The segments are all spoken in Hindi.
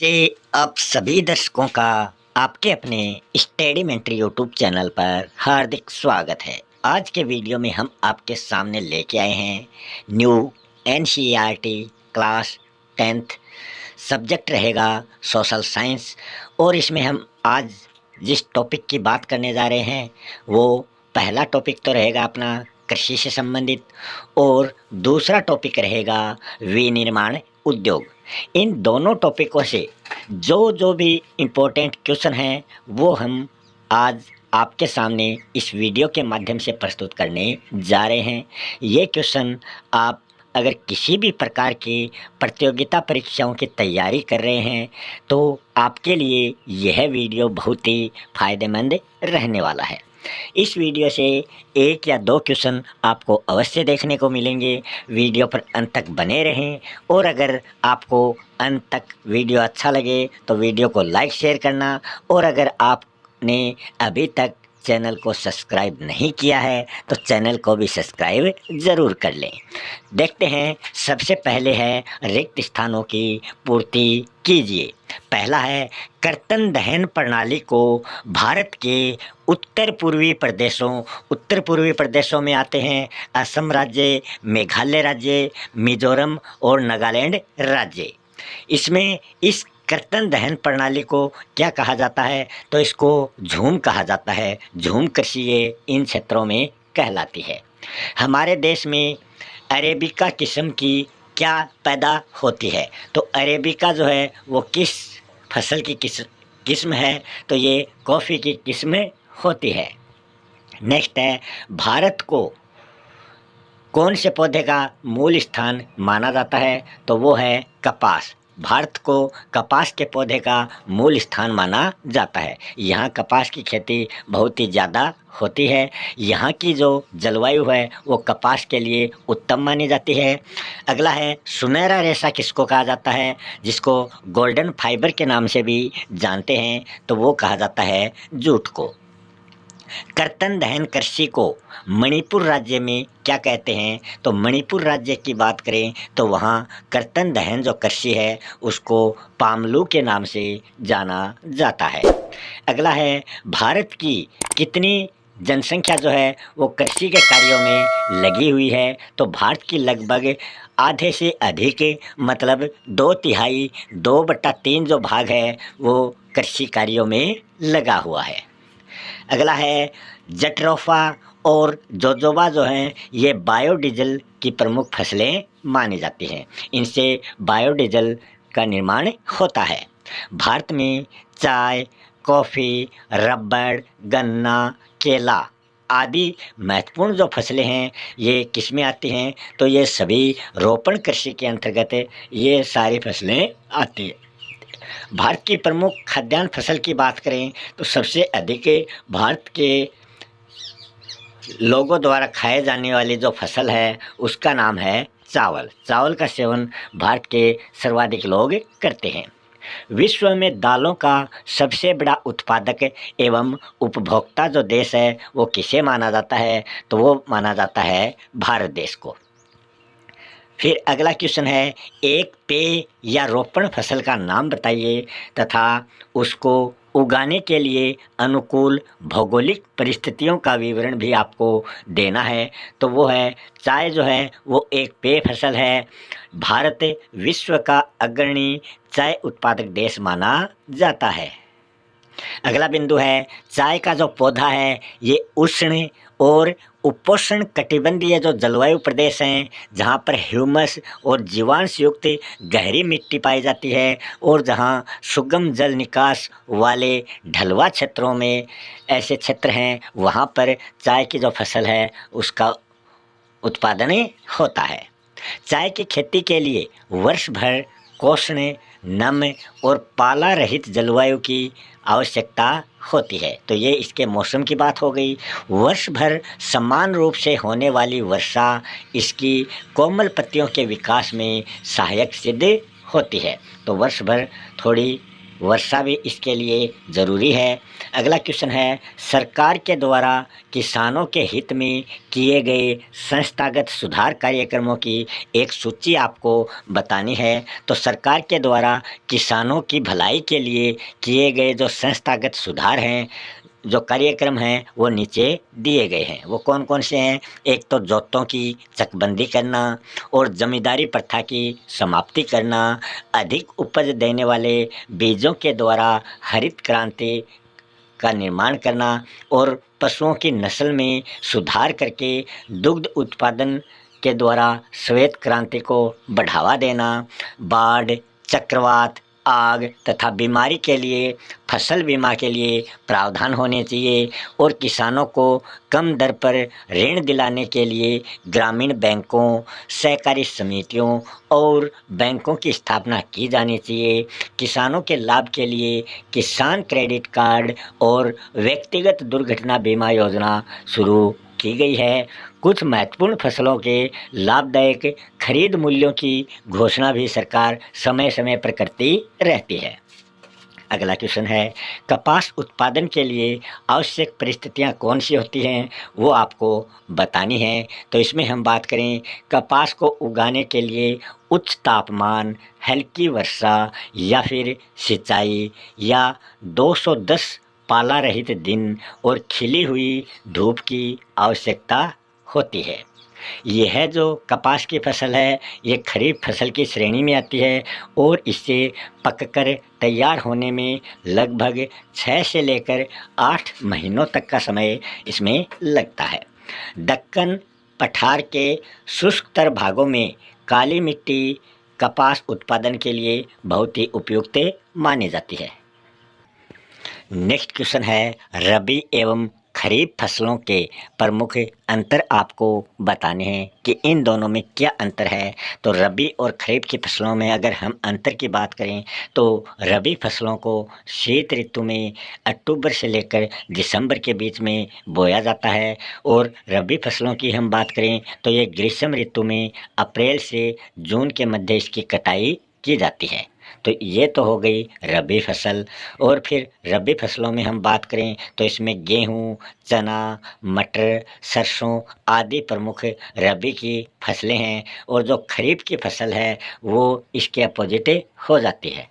कि आप सभी दर्शकों का आपके अपने स्टडी मेंटरी यूट्यूब चैनल पर हार्दिक स्वागत है। आज के वीडियो में हम आपके सामने लेके आए हैं new NCERT class 10th। Subject रहेगा सोशल साइंस और इसमें हम आज जिस टॉपिक की बात करने जा रहे हैं वो पहला टॉपिक तो रहेगा अपना कृषि से संबंधित और दूसरा टॉपिक रहेगा विनिर्माण उद्योग। इन दोनों टॉपिकों से जो जो भी इम्पोर्टेंट क्वेश्चन हैं वो हम आज आपके सामने इस वीडियो के माध्यम से प्रस्तुत करने जा रहे हैं। ये क्वेश्चन आप अगर किसी भी प्रकार की प्रतियोगिता परीक्षाओं की तैयारी कर रहे हैं तो आपके लिए यह वीडियो बहुत ही फायदेमंद रहने वाला है। इस वीडियो से एक या दो क्वेश्चन आपको अवश्य देखने को मिलेंगे। वीडियो पर अंत तक बने रहें और अगर आपको अंत तक वीडियो अच्छा लगे तो वीडियो को लाइक शेयर करना और अगर आपने अभी तक चैनल को सब्सक्राइब नहीं किया है तो चैनल को भी सब्सक्राइब ज़रूर कर लें। देखते हैं, सबसे पहले है रिक्त स्थानों की पूर्ति कीजिए। पहला है कर्तन दहन प्रणाली को भारत के उत्तर पूर्वी प्रदेशों में आते हैं असम राज्य, मेघालय राज्य, मिजोरम और नागालैंड राज्य। इसमें इस कर्तन दहन प्रणाली को क्या कहा जाता है तो इसको झूम कहा जाता है। झूम कृषि ये इन क्षेत्रों में कहलाती है। हमारे देश में अरेबिका किस्म की क्या पैदा होती है तो अरेबिका जो है वो किस फसल की किस्म है तो ये कॉफ़ी की किस्म होती है। नेक्स्ट है, भारत को कौन से पौधे का मूल स्थान माना जाता है तो वो है कपास। भारत को कपास के पौधे का मूल स्थान माना जाता है। यहाँ कपास की खेती बहुत ही ज़्यादा होती है। यहाँ की जो जलवायु है वो कपास के लिए उत्तम मानी जाती है। अगला है, सुनहरा रेशा किसको कहा जाता है जिसको गोल्डन फाइबर के नाम से भी जानते हैं तो वो कहा जाता है जूट को। कर्तन दहन कृषि को मणिपुर राज्य में क्या कहते हैं तो मणिपुर राज्य की बात करें तो वहाँ कर्तन दहन जो कृषि है उसको पामलू के नाम से जाना जाता है। अगला है, भारत की कितनी जनसंख्या जो है वो कृषि के कार्यों में लगी हुई है तो भारत की लगभग आधे से अधिक मतलब 2/3 2/3 जो भाग है वो कृषि कार्यों में लगा हुआ है। अगला है, जट्रोफा और जोजोबा जो हैं ये बायोडीजल की प्रमुख फसलें मानी जाती हैं। इनसे बायोडीजल का निर्माण होता है। भारत में चाय, कॉफ़ी, रबड़, गन्ना, केला आदि महत्वपूर्ण जो फसलें हैं ये किस में आती हैं तो ये सभी रोपण कृषि के अंतर्गत ये सारी फसलें आती हैं। भारत की प्रमुख खाद्यान्न फसल की बात करें तो सबसे अधिक भारत के लोगों द्वारा खाए जाने वाली जो फसल है उसका नाम है चावल। चावल का सेवन भारत के सर्वाधिक लोग करते हैं। विश्व में दालों का सबसे बड़ा उत्पादक एवं उपभोक्ता जो देश है वो किसे माना जाता है तो वो माना जाता है भारत देश को। फिर अगला क्वेश्चन है, एक पेय या रोपण फसल का नाम बताइए तथा उसको उगाने के लिए अनुकूल भौगोलिक परिस्थितियों का विवरण भी आपको देना है तो वो है चाय जो है वो एक पेय फसल है। भारत विश्व का अग्रणी चाय उत्पादक देश माना जाता है। अगला बिंदु है, चाय का जो पौधा है ये उष्ण और उपोष्ण कटिबंधीय जो जलवायु प्रदेश हैं जहाँ पर ह्यूमस और जीवांश युक्त गहरी मिट्टी पाई जाती है और जहाँ सुगम जल निकास वाले ढलवा क्षेत्रों में ऐसे क्षेत्र हैं वहाँ पर चाय की जो फसल है उसका उत्पादन होता है। चाय की खेती के लिए वर्ष भर कोष्ण, नम और पाला रहित जलवायु की आवश्यकता होती है तो ये इसके मौसम की बात हो गई। वर्ष भर समान रूप से होने वाली वर्षा इसकी कोमल पत्तियों के विकास में सहायक सिद्ध होती है तो वर्ष भर थोड़ी वर्षा भी इसके लिए ज़रूरी है। अगला क्वेश्चन है, सरकार के द्वारा किसानों के हित में किए गए संस्थागत सुधार कार्यक्रमों की एक सूची आपको बतानी है। तो सरकार के द्वारा किसानों की भलाई के लिए किए गए जो संस्थागत सुधार हैं, जो कार्यक्रम हैं, वो नीचे दिए गए हैं। वो कौन कौन से हैं? एक तो जोतों की चकबंदी करना और जमींदारी प्रथा की समाप्ति करना, अधिक उपज देने वाले बीजों के द्वारा हरित क्रांति का निर्माण करना और पशुओं की नस्ल में सुधार करके दुग्ध उत्पादन के द्वारा श्वेत क्रांति को बढ़ावा देना, बाढ़, चक्रवात, आग तथा बीमारी के लिए फसल बीमा के लिए प्रावधान होने चाहिए और किसानों को कम दर पर ऋण दिलाने के लिए ग्रामीण बैंकों, सहकारी समितियों और बैंकों की स्थापना की जानी चाहिए। किसानों के लाभ के लिए किसान क्रेडिट कार्ड और व्यक्तिगत दुर्घटना बीमा योजना शुरू की गई है। कुछ महत्वपूर्ण फसलों के लाभदायक खरीद मूल्यों की घोषणा भी सरकार समय समय पर करती रहती है। अगला क्वेश्चन है, कपास उत्पादन के लिए आवश्यक परिस्थितियां कौन सी होती हैं, वो आपको बतानी है। तो इसमें हम बात करें, कपास को उगाने के लिए उच्च तापमान, हल्की वर्षा या फिर सिंचाई या 210 पाला रहित दिन और खिली हुई धूप की आवश्यकता होती है। यह जो कपास की फसल है, ये खरीफ फसल की श्रेणी में आती है और इससे पककर तैयार होने में लगभग 6 से लेकर 8 महीनों तक का समय इसमें लगता है। दक्कन पठार के शुष्कतर भागों में काली मिट्टी कपास उत्पादन के लिए बहुत ही उपयुक्त मानी जाती है। नेक्स्ट क्वेश्चन है, रबी एवं खरीफ फसलों के प्रमुख अंतर आपको बताने हैं कि इन दोनों में क्या अंतर है। तो रबी और खरीफ की फसलों में अगर हम अंतर की बात करें तो रबी फसलों को शीत ऋतु में अक्टूबर से लेकर दिसंबर के बीच में बोया जाता है और रबी फसलों की हम बात करें तो ये ग्रीष्म ऋतु में अप्रैल से जून के मध्य इसकी कटाई की जाती है। तो ये तो हो गई रबी फसल। और फिर रबी फसलों में हम बात करें तो इसमें गेहूँ, चना, मटर, सरसों आदि प्रमुख रबी की फसलें हैं और जो खरीफ की फसल है वो इसके अपोजिट हो जाती है।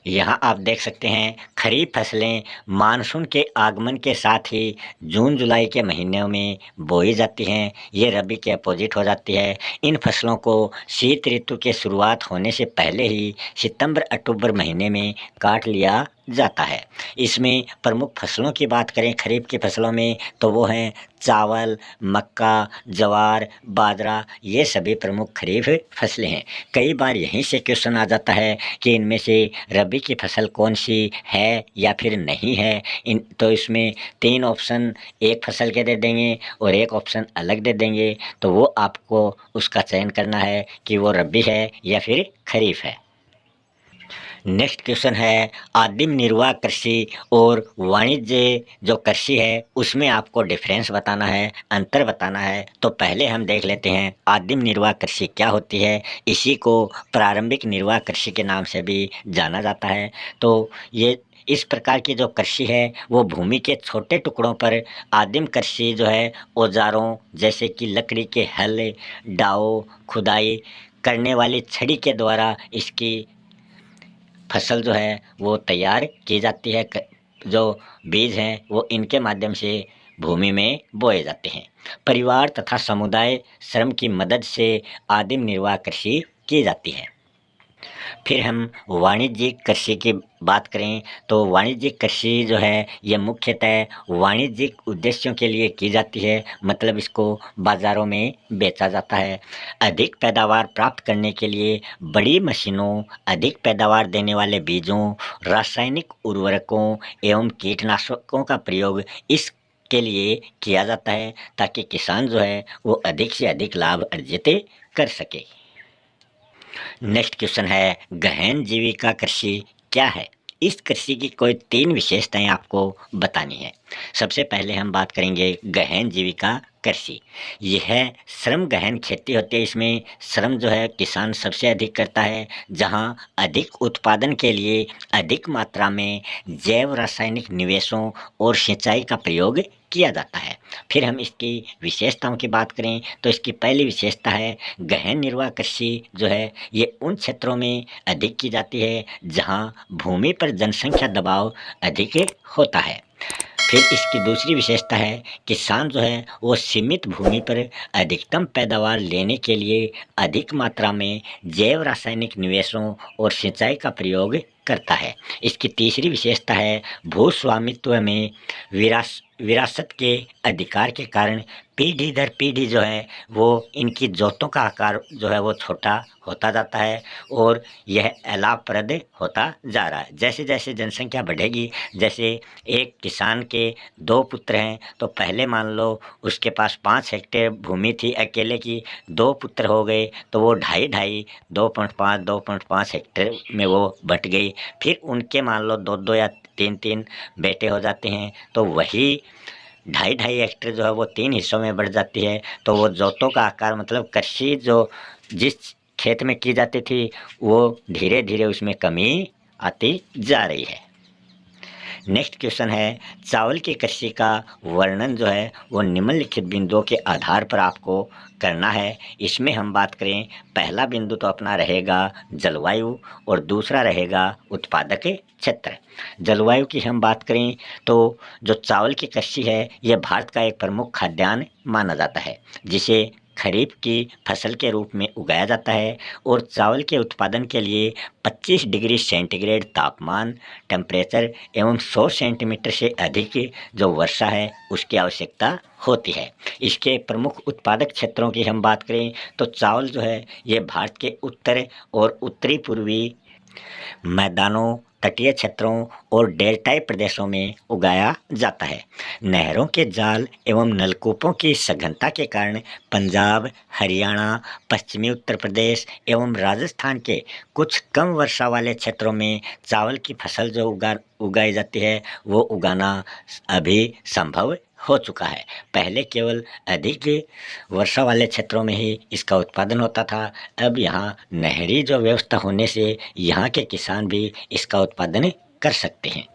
यहाँ आप देख सकते हैं, खरीफ फसलें मानसून के आगमन के साथ ही जून जुलाई के महीनों में बोई जाती हैं। ये रबी के अपोजिट हो जाती है। इन फसलों को शीत ऋतु के शुरुआत होने से पहले ही सितंबर अक्टूबर महीने में काट लिया जाता है। इसमें प्रमुख फसलों की बात करें खरीफ की फसलों में तो वो हैं चावल, मक्का, ज्वार, बाजरा, ये सभी प्रमुख खरीफ फसलें हैं। कई बार यहीं से क्वेश्चन आ जाता है कि इनमें से रबी की फसल कौन सी है या फिर नहीं है। तो इसमें 3 ऑप्शन एक फसल के दे देंगे और एक ऑप्शन अलग दे देंगे, तो वो आपको उसका चयन करना है कि वो रबी है या फिर खरीफ है। नेक्स्ट क्वेश्चन है, आदिम निर्वाह कृषि और वाणिज्य जो कृषि है उसमें आपको डिफरेंस बताना है, अंतर बताना है। तो पहले हम देख लेते हैं आदिम निर्वाह कृषि क्या होती है। इसी को प्रारंभिक निर्वाह कृषि के नाम से भी जाना जाता है। तो ये इस प्रकार की जो कृषि है वो भूमि के छोटे टुकड़ों पर आदिम कृषि जो है औजारों जैसे कि लकड़ी के हल, दाव, खुदाई करने वाली छड़ी के द्वारा इसकी फसल जो है वो तैयार की जाती है। जो बीज हैं वो इनके माध्यम से भूमि में बोए जाते हैं। परिवार तथा समुदाय श्रम की मदद से आदिम निर्वाह कृषि की जाती है। फिर हम वाणिज्यिक कृषि की बात करें तो वाणिज्यिक कृषि जो है ये मुख्यतः वाणिज्यिक उद्देश्यों के लिए की जाती है, मतलब इसको बाज़ारों में बेचा जाता है। अधिक पैदावार प्राप्त करने के लिए बड़ी मशीनों, अधिक पैदावार देने वाले बीजों, रासायनिक उर्वरकों एवं कीटनाशकों का प्रयोग इस के लिए किया जाता है ताकि किसान जो है वो अधिक से अधिक लाभ अर्जित कर सके। नेक्स्ट क्वेश्चन है, गहन जीविका कृषि क्या है। इस कृषि की कोई 3 विशेषताएं आपको बतानी है। सबसे पहले हम बात करेंगे गहन जीविका कृषि। यह श्रम गहन खेती होती है। इसमें श्रम जो है किसान सबसे अधिक करता है, जहाँ अधिक उत्पादन के लिए अधिक मात्रा में जैव रासायनिक निवेशों और सिंचाई का प्रयोग किया जाता है। फिर हम इसकी विशेषताओं की बात करें तो इसकी पहली विशेषता है गहन निर्वाह कृषि जो है ये उन क्षेत्रों में अधिक की जाती है जहाँ भूमि पर जनसंख्या दबाव अधिक होता है। फिर इसकी दूसरी विशेषता है किसान जो है वो सीमित भूमि पर अधिकतम पैदावार लेने के लिए अधिक मात्रा में जैव रासायनिक निवेशों और सिंचाई का प्रयोग करता है। इसकी तीसरी विशेषता है भू स्वामित्व में विरासत के अधिकार के कारण पीढ़ी दर पीढ़ी जो है वो इनकी जोतों का आकार जो है वो छोटा होता जाता है और यह लाभप्रद होता जा रहा है। जैसे जैसे जनसंख्या बढ़ेगी, जैसे एक किसान के 2 पुत्र हैं तो पहले मान लो उसके पास 5 हेक्टेयर भूमि थी अकेले की, 2 पुत्र हो गए तो वो ढाई 2.5 हेक्टेयर में वो बट गई। फिर उनके मान लो 2 या 3 बेटे हो जाते हैं तो वही ढाई हेक्टेयर जो है वो 3 हिस्सों में बढ़ जाती है। तो वो जोतों का आकार मतलब कृषि जो जिस खेत में की जाती थी वो धीरे धीरे उसमें कमी आती जा रही है। नेक्स्ट क्वेश्चन है चावल की कृषि का वर्णन जो है वो निम्नलिखित बिंदुओं के आधार पर आपको करना है। इसमें हम बात करें, पहला बिंदु तो अपना रहेगा जलवायु और दूसरा रहेगा उत्पादक क्षेत्र। जलवायु की हम बात करें तो जो चावल की कृषि है यह भारत का एक प्रमुख खाद्यान्न माना जाता है, जिसे खरीफ की फसल के रूप में उगाया जाता है और चावल के उत्पादन के लिए 25 डिग्री सेंटीग्रेड तापमान टेम्परेचर एवं 100 सेंटीमीटर से अधिक जो वर्षा है उसकी आवश्यकता होती है। इसके प्रमुख उत्पादक क्षेत्रों की हम बात करें तो चावल जो है ये भारत के उत्तर और उत्तरी पूर्वी मैदानों, तटीय क्षेत्रों और डेल्टाई प्रदेशों में उगाया जाता है। नहरों के जाल एवं नलकूपों की सघनता के कारण पंजाब, हरियाणा, पश्चिमी उत्तर प्रदेश एवं राजस्थान के कुछ कम वर्षा वाले क्षेत्रों में चावल की फसल जो उगाई जाती है वो उगाना अभी संभव हो चुका है। पहले केवल अधिक वर्षा वाले क्षेत्रों में ही इसका उत्पादन होता था। अब यहाँ नहरी जो व्यवस्था होने से यहाँ के किसान भी इसका उत्पादन कर सकते हैं।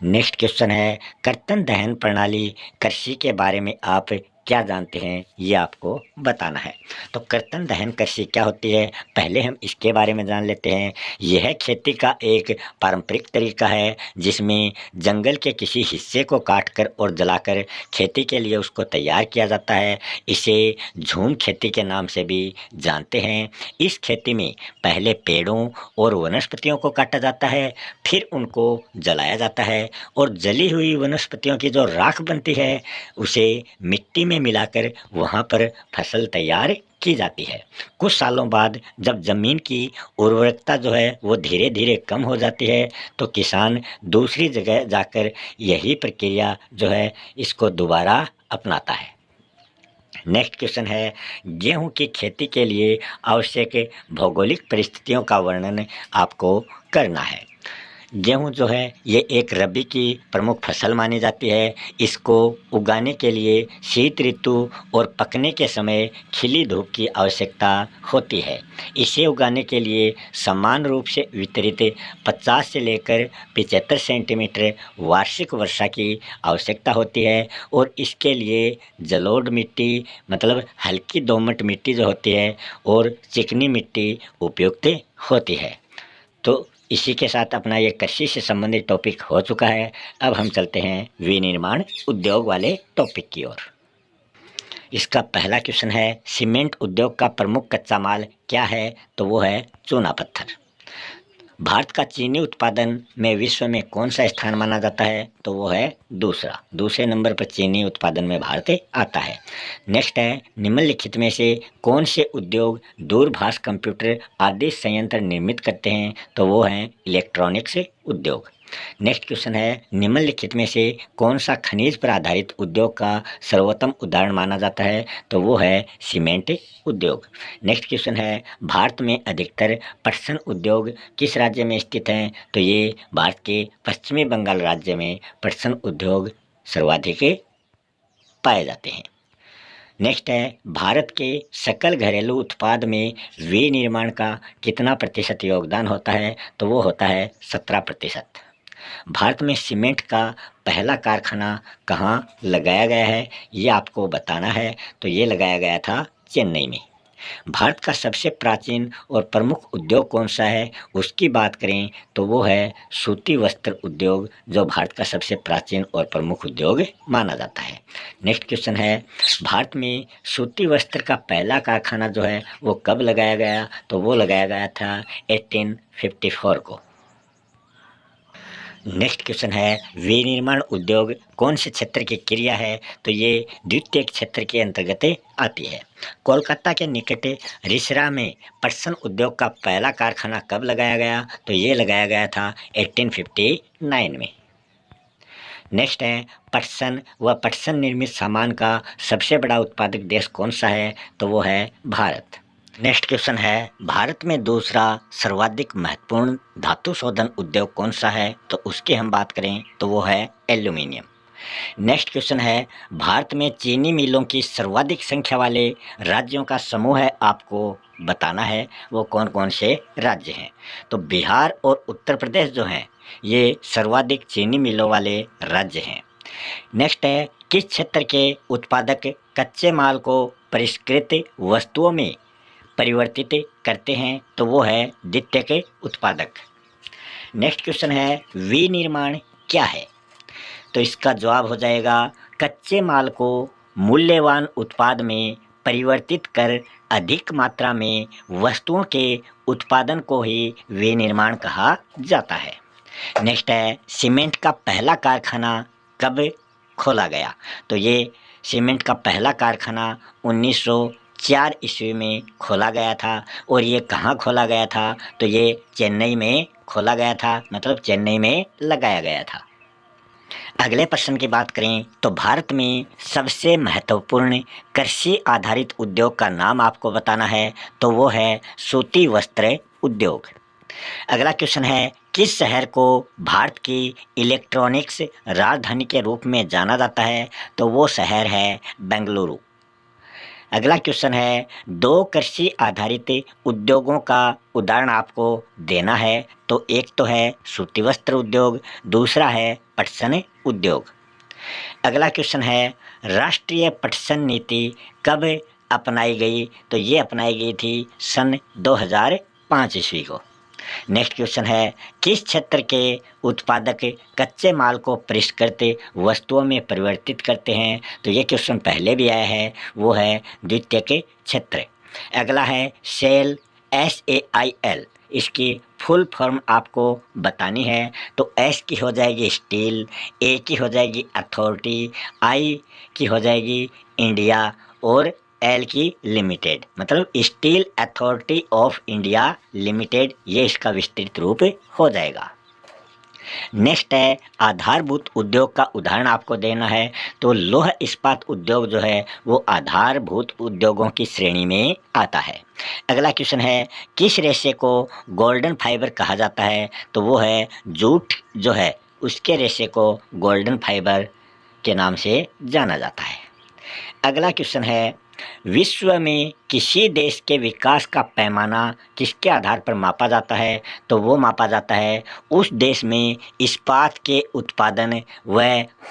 नेक्स्ट क्वेश्चन है कर्तन दहन प्रणाली कृषि के बारे में आप क्या जानते हैं, ये आपको बताना है। तो कर्तन दहन कृषि क्या होती है, पहले हम इसके बारे में जान लेते हैं। यह खेती का एक पारंपरिक तरीका है जिसमें जंगल के किसी हिस्से को काटकर और जलाकर खेती के लिए उसको तैयार किया जाता है। इसे झूम खेती के नाम से भी जानते हैं। इस खेती में पहले पेड़ों और वनस्पतियों को काटा जाता है, फिर उनको जलाया जाता है और जली हुई वनस्पतियों की जो राख बनती है उसे मिट्टी में मिलाकर वहाँ पर फसल तैयार की जाती है। कुछ सालों बाद जब ज़मीन की उर्वरकता जो है वो धीरे धीरे कम हो जाती है तो किसान दूसरी जगह जाकर यही प्रक्रिया जो है इसको दोबारा अपनाता है। नेक्स्ट क्वेश्चन है गेहूं की खेती के लिए आवश्यक भौगोलिक परिस्थितियों का वर्णन आपको करना है। गेहूं जो है ये एक रबी की प्रमुख फसल मानी जाती है। इसको उगाने के लिए शीत ऋतु और पकने के समय खिली धूप की आवश्यकता होती है। इसे उगाने के लिए समान रूप से वितरित 50 से लेकर 75 सेंटीमीटर वार्षिक वर्षा की आवश्यकता होती है और इसके लिए जलोढ़ मिट्टी मतलब हल्की दोमट मिट्टी जो होती है और चिकनी मिट्टी उपयुक्त होती है। तो इसी के साथ अपना ये कृषि से संबंधित टॉपिक हो चुका है। अब हम चलते हैं विनिर्माण उद्योग वाले टॉपिक की ओर। इसका पहला क्वेश्चन है सीमेंट उद्योग का प्रमुख कच्चा माल क्या है, तो वो है चूना पत्थर। भारत का चीनी उत्पादन में विश्व में कौन सा स्थान माना जाता है, तो वो है दूसरे नंबर पर चीनी उत्पादन में भारत आता है। नेक्स्ट है निम्नलिखित में से कौन से उद्योग दूरभाष कंप्यूटर आदि संयंत्र निर्मित करते हैं, तो वो हैं इलेक्ट्रॉनिक्स उद्योग। नेक्स्ट क्वेश्चन है निम्नलिखित में से कौन सा खनिज पर आधारित उद्योग का सर्वोत्तम उदाहरण माना जाता है, तो वो है सीमेंट उद्योग। नेक्स्ट क्वेश्चन है भारत में अधिकतर पटसन उद्योग किस राज्य में स्थित हैं, तो ये भारत के पश्चिमी बंगाल राज्य में पटसन उद्योग सर्वाधिक पाए जाते हैं। नेक्स्ट है भारत के सकल घरेलू उत्पाद में विनिर्माण का कितना प्रतिशत योगदान होता है, तो वो होता है 17%। भारत में सीमेंट का पहला कारखाना कहाँ लगाया गया है, ये आपको बताना है। तो ये लगाया गया था चेन्नई में। भारत का सबसे प्राचीन और प्रमुख उद्योग कौन सा है, उसकी बात करें तो वो है सूती वस्त्र उद्योग, जो भारत का सबसे प्राचीन और प्रमुख उद्योग माना जाता है। नेक्स्ट क्वेश्चन है भारत में सूती वस्त्र का पहला कारखाना जो है वो कब लगाया गया, तो वो लगाया गया था 1854 को। नेक्स्ट क्वेश्चन है विनिर्माण उद्योग कौन से क्षेत्र की क्रिया है, तो ये द्वितीय क्षेत्र के अंतर्गत आती है। कोलकाता के निकट रिसरा में पटसन उद्योग का पहला कारखाना कब लगाया गया, तो ये लगाया गया था 1859 में। नेक्स्ट है पटसन व पटसन निर्मित सामान का सबसे बड़ा उत्पादक देश कौन सा है, तो वो है भारत। नेक्स्ट क्वेश्चन है भारत में दूसरा सर्वाधिक महत्वपूर्ण धातु शोधन उद्योग कौन सा है, तो उसकी हम बात करें तो वो है एल्यूमिनियम। नेक्स्ट क्वेश्चन है भारत में चीनी मिलों की सर्वाधिक संख्या वाले राज्यों का समूह है, आपको बताना है वो कौन कौन से राज्य हैं। तो बिहार और उत्तर प्रदेश जो हैं ये सर्वाधिक चीनी मिलों वाले राज्य हैं। नेक्स्ट है किस क्षेत्र के उत्पादक कच्चे माल को परिष्कृत वस्तुओं में परिवर्तित करते हैं, तो वो है द्वितीय के उत्पादक। नेक्स्ट क्वेश्चन है विनिर्माण क्या है, तो इसका जवाब हो जाएगा कच्चे माल को मूल्यवान उत्पाद में परिवर्तित कर अधिक मात्रा में वस्तुओं के उत्पादन को ही विनिर्माण कहा जाता है। नेक्स्ट है सीमेंट का पहला कारखाना कब खोला गया, तो ये सीमेंट का पहला कारखाना 1904 ईस्वी में खोला गया था। और ये कहाँ खोला गया था, तो ये चेन्नई में खोला गया था, मतलब चेन्नई में लगाया गया था। अगले प्रश्न की बात करें तो भारत में सबसे महत्वपूर्ण कृषि आधारित उद्योग का नाम आपको बताना है, तो वो है सूती वस्त्र उद्योग। अगला क्वेश्चन है किस शहर को भारत की इलेक्ट्रॉनिक्स राजधानी के रूप में जाना जाता है, तो वो शहर है बेंगलुरु। अगला क्वेश्चन है दो कृषि आधारित उद्योगों का उदाहरण आपको देना है, तो एक तो है सूती वस्त्र उद्योग, दूसरा है पटसन उद्योग। अगला क्वेश्चन है राष्ट्रीय पटसन नीति कब अपनाई गई, तो ये अपनाई गई थी सन 2005 ईस्वी को। नेक्स्ट क्वेश्चन है किस क्षेत्र के उत्पादक कच्चे माल को परिष्कृत वस्तुओं में परिवर्तित करते हैं, तो ये क्वेश्चन पहले भी आया है, वो है द्वितीय के क्षेत्र। अगला है सेल SAIL, इसकी फुल फॉर्म आपको बतानी है, तो S की हो जाएगी स्टील, A की हो जाएगी अथॉरिटी, I की हो जाएगी इंडिया और L की लिमिटेड, मतलब steel authority of India limited, ये इसका विस्तृत रूप हो जाएगा। नेक्स्ट है आधारभूत उद्योग का उदाहरण आपको देना है, तो लौह इस्पात उद्योग जो है वो आधारभूत उद्योगों की श्रेणी में आता है। अगला क्वेश्चन है किस रेशे को गोल्डन फाइबर कहा जाता है, तो वो है जूट जो है उसके रेशे को गोल्डन फाइबर के नाम से जाना जाता है। अगला क्वेश्चन है विश्व में किसी देश के विकास का पैमाना किसके आधार पर मापा जाता है, तो वो मापा जाता है उस देश में इस्पात के उत्पादन व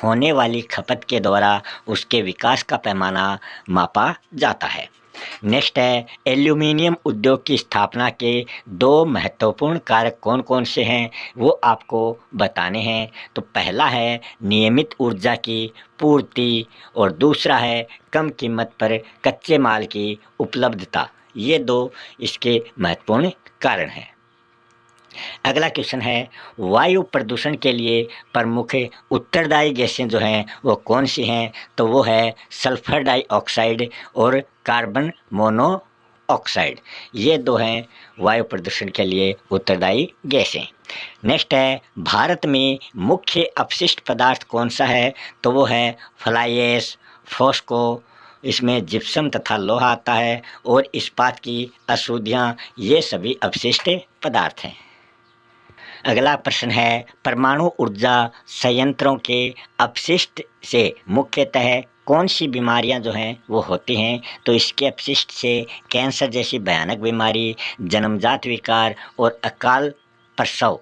होने वाली खपत के द्वारा उसके विकास का पैमाना मापा जाता है। नेक्स्ट है एल्यूमिनियम उद्योग की स्थापना के दो महत्वपूर्ण कारक कौन कौन से हैं, वो आपको बताने हैं। तो पहला है नियमित ऊर्जा की पूर्ति और दूसरा है कम कीमत पर कच्चे माल की उपलब्धता, ये दो इसके महत्वपूर्ण कारण हैं। अगला क्वेश्चन है वायु प्रदूषण के लिए प्रमुख उत्तरदायी गैसें जो हैं वो कौन सी हैं, तो वो है सल्फर डाइऑक्साइड और कार्बन मोनोऑक्साइड, ये दो हैं वायु प्रदूषण के लिए उत्तरदायी गैसें। नेक्स्ट है भारत में मुख्य अपशिष्ट पदार्थ कौन सा है, तो वो है फ्लाई ऐश, फॉस्को, इसमें जिप्सम तथा लोहा आता है और इस्पात की अशुद्धियाँ, ये सभी अपशिष्ट पदार्थ हैं। अगला प्रश्न है परमाणु ऊर्जा संयंत्रों के अपशिष्ट से मुख्यतः कौन सी बीमारियां जो हैं वो होती हैं, तो इसके अपशिष्ट से कैंसर जैसी भयानक बीमारी, जन्मजात विकार और अकाल प्रसव,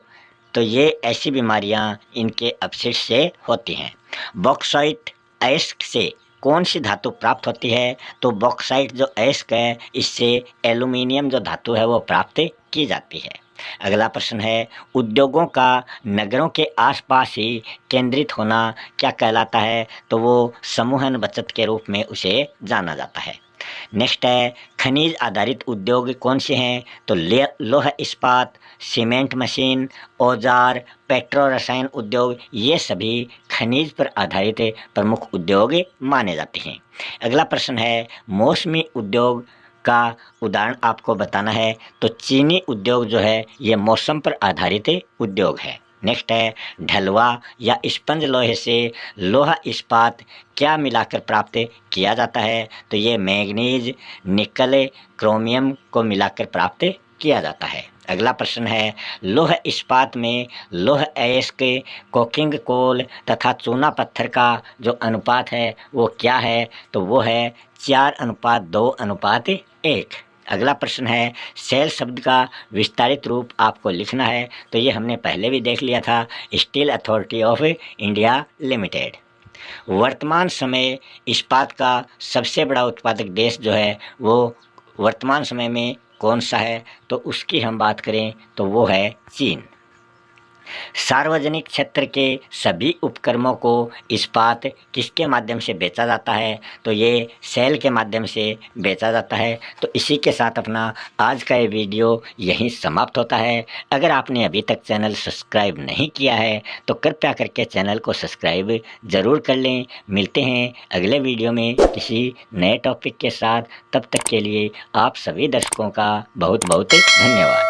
तो ये ऐसी बीमारियां इनके अपशिष्ट से होती हैं। बॉक्साइट अयस्क से कौन सी धातु प्राप्त होती है, तो बॉक्साइट जो अयस्क है इससे एल्यूमिनियम जो धातु है वो प्राप्त की जाती है। अगला प्रश्न है, उद्योगों का नगरों के आसपास ही केंद्रित होना क्या कहलाता है, तो वो समूहन बचत के रूप में उसे जाना जाता है। नेक्स्ट है, खनिज आधारित उद्योग कौन से हैं, तो लोह इस्पात, सीमेंट मशीन, औजार, पेट्रो रसायन उद्योग, ये सभी खनिज पर आधारित प्रमुख उद्योग माने जाते हैं। अगला प्रश्न है, मौसमी उद्योग का उदाहरण आपको बताना है, तो चीनी उद्योग जो है ये मौसम पर आधारित उद्योग है। नेक्स्ट है, ढलवा या स्पंज लोहे से लोहा इस्पात क्या मिलाकर प्राप्त किया जाता है, तो ये मैंगनीज, निकल, क्रोमियम को मिलाकर प्राप्त किया जाता है। अगला प्रश्न है, लोह इस्पात में लोह अयस्क, कोकिंग कोल तथा चूना पत्थर का जो अनुपात है वो क्या है, तो वो है 4:2:1। अगला प्रश्न है, सेल शब्द का विस्तारित रूप आपको लिखना है, तो ये हमने पहले भी देख लिया था, steel authority of India limited. वर्तमान समय इस्पात का सबसे बड़ा उत्पादक देश जो है वो वर्तमान समय में कौन सा है, तो उसकी हम बात करें तो वो है चीन। सार्वजनिक क्षेत्र के सभी उपक्रमों को इस्पात किसके माध्यम से बेचा जाता है, तो ये सेल के माध्यम से बेचा जाता है। तो इसी के साथ अपना आज का ये वीडियो यहीं समाप्त होता है। अगर आपने अभी तक चैनल सब्सक्राइब नहीं किया है तो कृपया करके चैनल को सब्सक्राइब ज़रूर कर लें। मिलते हैं अगले वीडियो में किसी नए टॉपिक के साथ। तब तक के लिए आप सभी दर्शकों का बहुत बहुत धन्यवाद।